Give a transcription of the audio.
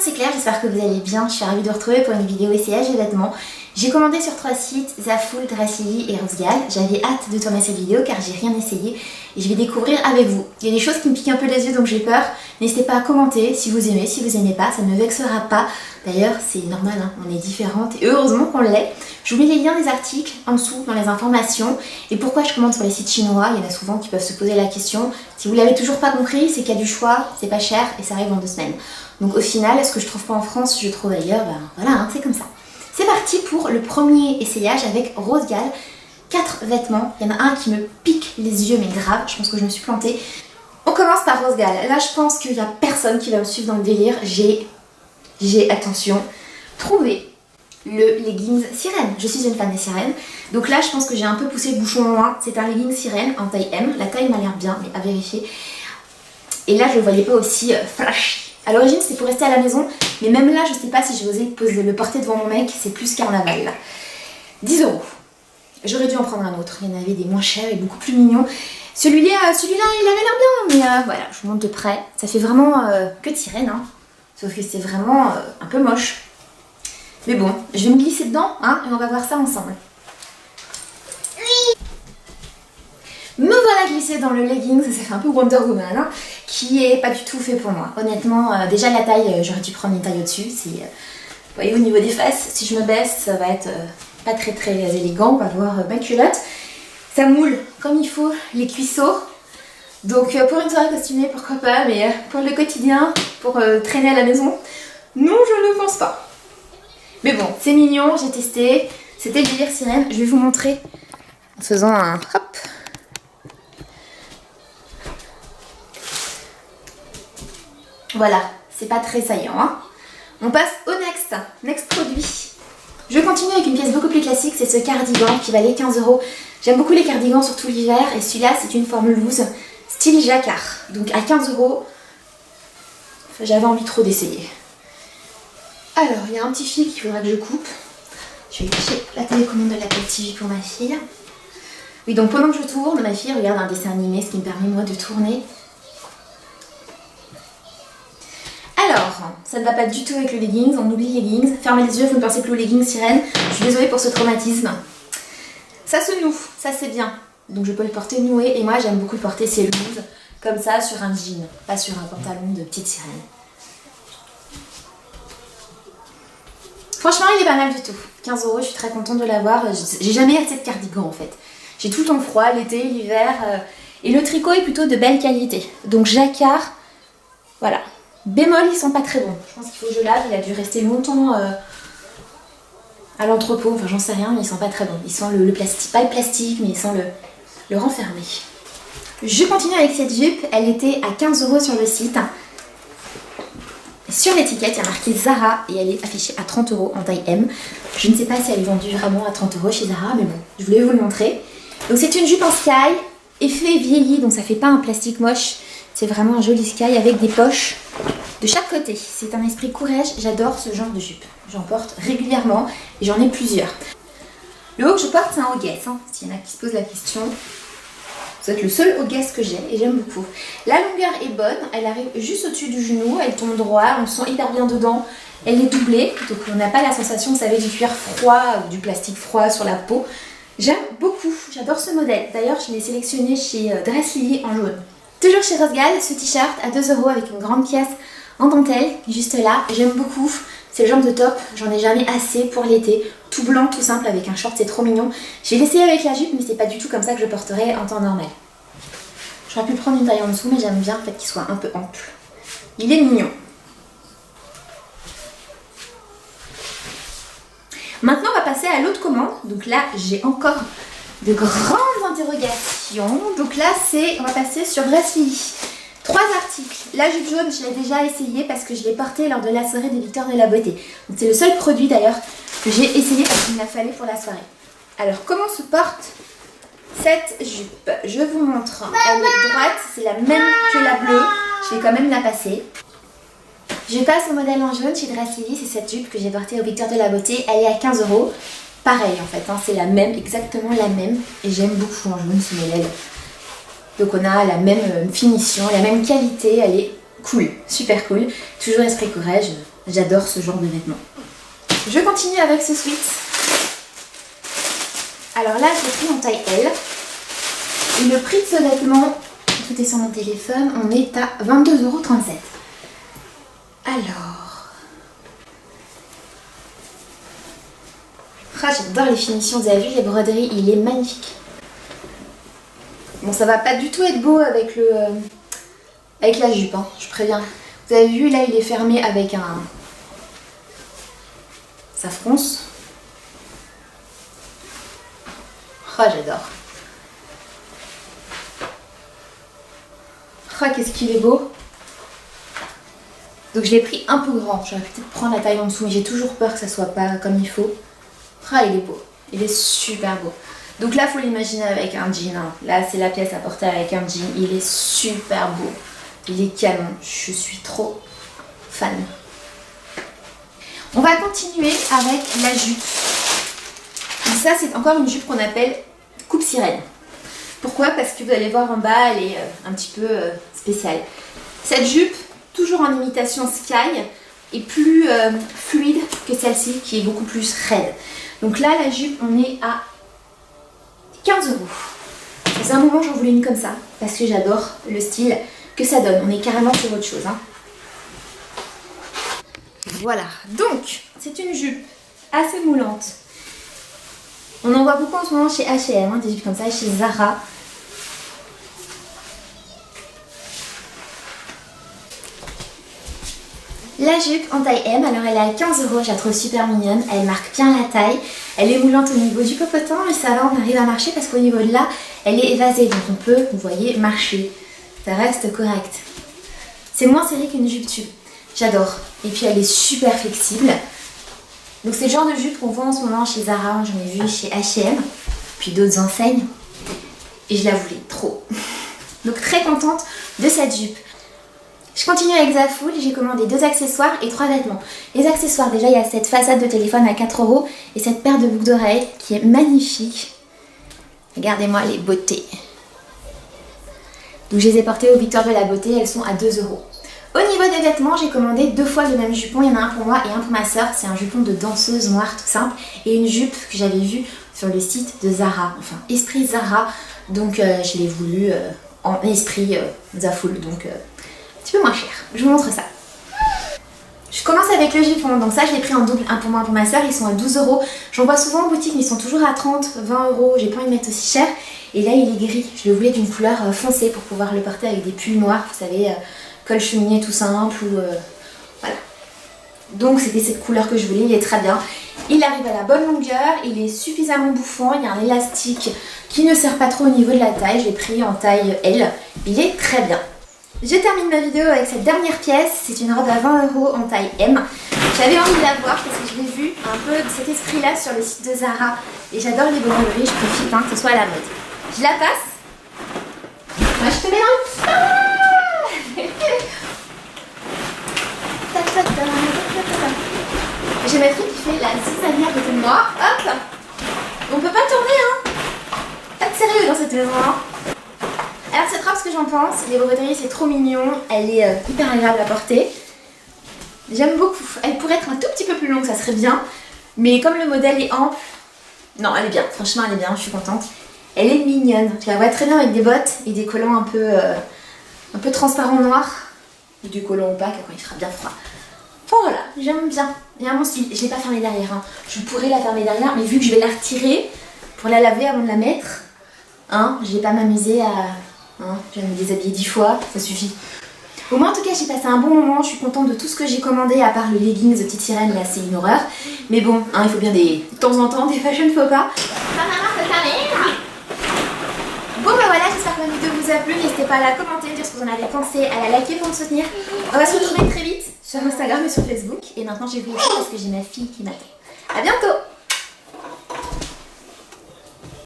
monde, c'est Claire, j'espère que vous allez bien. Je suis ravie de vous retrouver pour une vidéo essayage de vêtements. J'ai commandé sur 3 sites, Zaful, Dress Lily et Rosegal. J'avais hâte de tourner cette vidéo car j'ai rien essayé et je vais découvrir avec vous. Il y a des choses qui me piquent un peu les yeux donc j'ai peur. N'hésitez pas à commenter si vous aimez, si vous aimez pas, ça ne me vexera pas. D'ailleurs c'est normal, hein, on est différentes et heureusement qu'on l'est. Je vous mets les liens des articles en dessous dans les informations. Et pourquoi je commande sur les sites chinois? Il y en a souvent qui peuvent se poser la question. Si vous l'avez toujours pas compris, c'est qu'il y a du choix, c'est pas cher et ça arrive en 2 semaines. Donc au final, ce que je trouve pas en France, je trouve ailleurs, ben voilà, hein, c'est comme ça. C'est parti pour le premier essayage avec Rosegal. 4 vêtements, il y en a un qui me pique les yeux mais grave, je pense que je me suis plantée. On commence par Rosegal. Là je pense qu'il n'y a personne qui va me suivre dans le délire. J'ai, attention, trouvé le leggings sirène. Je suis une fan des sirènes. Donc là je pense que j'ai un peu poussé le bouchon loin. C'est un leggings sirène en taille M. La taille m'a l'air bien mais à vérifier. Et là je le voyais pas aussi flash. À l'origine c'était pour rester à la maison, mais même là je sais pas si j'ai osé le porter devant mon mec, c'est plus carnaval là. 10 €. J'aurais dû en prendre un autre, il y en avait des moins chers et beaucoup plus mignons. Celui-là il avait l'air bien, mais voilà, je vous montre de près. Ça fait vraiment que de sirène, hein. Sauf que c'est vraiment un peu moche. Mais bon, je vais me glisser dedans, hein, et on va voir ça ensemble. Me voilà glissée dans le legging, ça fait un peu Wonder Woman, hein, qui est pas du tout fait pour moi. Honnêtement, déjà la taille, j'aurais dû prendre une taille au-dessus. Vous voyez au niveau des fesses, si je me baisse, ça va être pas très élégant, on va voir ma culotte. Ça moule comme il faut les cuisseaux. Donc pour une soirée costumée, pourquoi pas, mais pour le quotidien, pour traîner à la maison, non je ne pense pas. Mais bon, c'est mignon, j'ai testé, c'était le délire sirène. Je vais vous montrer en faisant un hop. Voilà, c'est pas très saillant, hein. On passe au next produit. Je continue avec une pièce beaucoup plus classique, c'est ce cardigan qui valait 15 €. J'aime beaucoup les cardigans, surtout l'hiver, et celui-là c'est une forme loose, style jacquard. Donc à 15 €, j'avais envie trop d'essayer. Alors, il y a un petit fil qu'il faudra que je coupe. Je vais cacher la télécommande de l'Apple TV pour ma fille. Oui, donc pendant que je tourne, ma fille regarde un dessin animé, ce qui me permet moi de tourner. Alors, ça ne va pas du tout avec le leggings, on oublie les leggings. Fermez les yeux, vous ne pensez plus au leggings sirène. Je suis désolée pour ce traumatisme. Ça se noue, ça c'est bien. Donc je peux le porter noué et moi j'aime beaucoup le porter c'est loose, comme ça sur un jean, pas sur un pantalon de petite sirène. Franchement il est pas mal du tout. 15 €, je suis très contente de l'avoir. J'ai jamais assez de cardigan en fait. J'ai tout le temps froid, l'été, l'hiver. Et le tricot est plutôt de belle qualité. Donc jacquard, voilà. Bémol, ils sont pas très bons. Je pense qu'il faut que je lave. Il a dû rester longtemps à l'entrepôt. Enfin, j'en sais rien, mais ils sont pas très bons. Ils sentent le plastique, pas le plastique, mais ils sentent le renfermé. Je continue avec cette jupe. Elle était à 15 € sur le site. Sur l'étiquette, il y a marqué Zara et elle est affichée à 30 € en taille M. Je ne sais pas si elle est vendue vraiment à 30 € chez Zara, mais bon, je voulais vous le montrer. Donc, c'est une jupe en sky, effet vieilli, donc ça fait pas un plastique moche. C'est vraiment un joli sky avec des poches de chaque côté. C'est un esprit courage, j'adore ce genre de jupe. J'en porte régulièrement et j'en ai plusieurs. Le haut que je porte c'est un Hogguess, hein, s'il y en a qui se posent la question. Vous êtes le seul Hogguess que j'ai et j'aime beaucoup. La longueur est bonne, elle arrive juste au-dessus du genou, elle tombe droit, on sent hyper bien dedans. Elle est doublée, donc on n'a pas la sensation, vous savez, du cuir froid ou du plastique froid sur la peau. J'aime beaucoup, j'adore ce modèle. D'ailleurs, je l'ai sélectionné chez Dress Lily en jaune. Toujours chez Rosegal, ce t-shirt à 2 € avec une grande pièce en dentelle, juste là, j'aime beaucoup. C'est le genre de top, j'en ai jamais assez pour l'été. Tout blanc, tout simple, avec un short, c'est trop mignon. Je vais l'essayer avec la jupe, mais c'est pas du tout comme ça que je porterai en temps normal. J'aurais pu prendre une taille en dessous, mais j'aime bien le fait qu'il soit un peu ample. Il est mignon. Maintenant, on va passer à l'autre commande. Donc là, j'ai encore de grandes interrogations. Donc là, on va passer sur Dress Lily. 3 articles. La jupe jaune, je l'ai déjà essayé parce que je l'ai portée lors de la soirée des Victoires de la Beauté. Donc c'est le seul produit d'ailleurs que j'ai essayé parce qu'il me l'a fallu pour la soirée. Alors comment se porte cette jupe? Je vous montre. Elle est droite, c'est la même que la bleue. Je vais quand même la passer. Je passe au modèle en jaune chez Dress Lily. C'est cette jupe que j'ai portée aux Victoires de la Beauté. Elle est à 15 €. Pareil en fait, hein, c'est la même, exactement la même. Et j'aime beaucoup en jaune ce modèle. Donc on a la même finition, la même qualité, elle est cool, super cool. Toujours esprit courage, j'adore ce genre de vêtements. Je continue avec ce sweat. Alors là, je l'ai pris en taille L. Et le prix de ce vêtement, tout est sur mon téléphone, on est à 22,37 €. Alors... Ah, j'adore les finitions, vous avez vu les broderies, il est magnifique. Bon, ça va pas du tout être beau avec la jupe, hein, je préviens. Vous avez vu, là, il est fermé avec un... Ça fronce. Oh, j'adore. Oh, qu'est-ce qu'il est beau. Donc je l'ai pris un peu grand. J'aurais peut-être prendre la taille en dessous, mais j'ai toujours peur que ça soit pas comme il faut. Ah, il est beau. Il est super beau. Donc là, il faut l'imaginer avec un jean. Hein. Là, c'est la pièce à porter avec un jean. Il est super beau. Il est canon. Je suis trop fan. On va continuer avec la jupe. Donc ça, c'est encore une jupe qu'on appelle coupe sirène. Pourquoi? Parce que vous allez voir en bas, elle est un petit peu spéciale. Cette jupe, toujours en imitation Sky, est plus fluide que celle-ci, qui est beaucoup plus raide. Donc là, la jupe, on est à 15 €. Ça faisait un moment j'en voulais une comme ça, parce que j'adore le style que ça donne. On est carrément sur autre chose. Hein. Voilà, donc c'est une jupe assez moulante. On en voit beaucoup en ce moment chez H&M, hein, des jupes comme ça, chez Zara. La jupe en taille M, alors elle est à 15 €, je la trouve super mignonne, elle marque bien la taille, elle est moulante au niveau du popotin, mais ça va, on arrive à marcher parce qu'au niveau de là, elle est évasée, donc on peut, vous voyez, marcher. Ça reste correct. C'est moins serré qu'une jupe tube, j'adore. Et puis elle est super flexible. Donc c'est le genre de jupe qu'on voit en ce moment chez Zara, j'en ai vu chez H&M, puis d'autres enseignes. Et je la voulais trop. Donc très contente de cette jupe. Je continue avec Zaful, j'ai commandé 2 accessoires et 3 vêtements. Les accessoires, déjà il y a cette façade de téléphone à 4 € et cette paire de boucles d'oreilles qui est magnifique. Regardez-moi les beautés. Donc je les ai portées au Victoire de la Beauté, elles sont à 2 €. Au niveau des vêtements, j'ai commandé 2 fois le même jupon, il y en a un pour moi et un pour ma soeur. C'est un jupon de danseuse noire tout simple et une jupe que j'avais vue sur le site de Zara, enfin Esprit Zara. Donc je l'ai voulu en esprit Zaful, donc un petit peu moins cher. Je vous montre ça. Je commence avec le jupon, donc ça je l'ai pris en double, un pour moi, un pour ma soeur, ils sont à 12 €. J'en vois souvent en boutique mais ils sont toujours à 30, 20 €, j'ai pas envie de mettre aussi cher. Et là il est gris, je le voulais d'une couleur foncée pour pouvoir le porter avec des pulls noirs, vous savez, col cheminée tout simple ou voilà. Donc c'était cette couleur que je voulais, il est très bien. Il arrive à la bonne longueur, il est suffisamment bouffant, il y a un élastique qui ne sert pas trop au niveau de la taille, je l'ai pris en taille L, il est très bien. Je termine ma vidéo avec cette dernière pièce, c'est une robe à 20 € en taille M. J'avais envie de la voir parce que je l'ai vue un peu de cet esprit-là sur le site de Zara. Et j'adore les broderies, je profite hein, que ce soit à la mode. Je la passe. Moi je te mets dans le... J'ai ma fille qui fait la zizanie à côté de moi. Hop. On peut pas tourner hein. Pas de sérieux dans cette maison hein. Alors cette robe, ce que j'en pense, les broderies c'est trop mignon, elle est hyper agréable à porter. J'aime beaucoup, elle pourrait être un tout petit peu plus longue, ça serait bien. Mais comme le modèle est ample, non elle est bien, franchement elle est bien, je suis contente. Elle est mignonne, je la vois très bien avec des bottes et des collants un peu transparents noirs. Ou du collant opaque quand il fera bien froid. Bon voilà, j'aime bien, il y a mon style, je l'ai pas fermée derrière, hein. Je pourrais la fermer derrière, mais vu que je vais la retirer pour la laver avant de la mettre, hein, je vais pas m'amuser à... Hein, je vais me déshabiller 10 fois, ça suffit. Au moins en tout cas j'ai passé un bon moment, je suis contente de tout ce que j'ai commandé à part le leggings de Petite Sirène, là c'est une horreur. Mais bon, hein, il faut bien de temps en temps des fashion faux pas. Bon bah voilà, j'espère que la vidéo vous a plu, n'hésitez pas à la commenter, dire ce que vous en avez pensé, à la liker pour me soutenir. On va se retrouver très vite sur Instagram et sur Facebook. Et maintenant je vais vous laisser parce que j'ai ma fille qui m'attend. A bientôt.